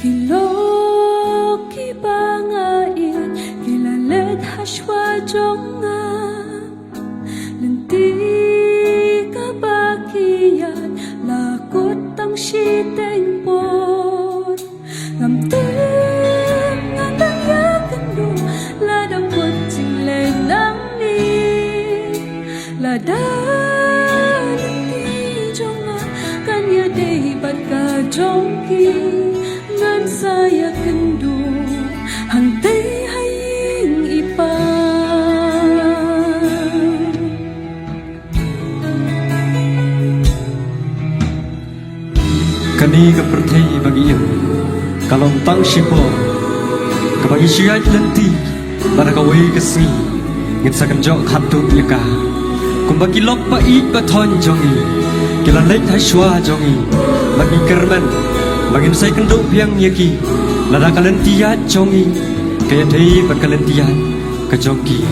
Kilok kibangain kilalet haswa jonga lenti kabakian lakot ang siteng por ngamtim ngatang yakendo ladang kucing lenang ni ladang lenti jonga kanya dehibat ka jongki ngan saya kendu hantai haying ipa kani kepertai bagi yang kalau tang sipo kabagi siya lenti pada kawai kesni ngit sakan jok hatu yaka kumbagi lok pa it baton jongi kilan lek haswa jongi bagi kerman bagin saya kenduk piang yaki lada kalian tiat jongi kaya dei pada kalian tiat ke jongki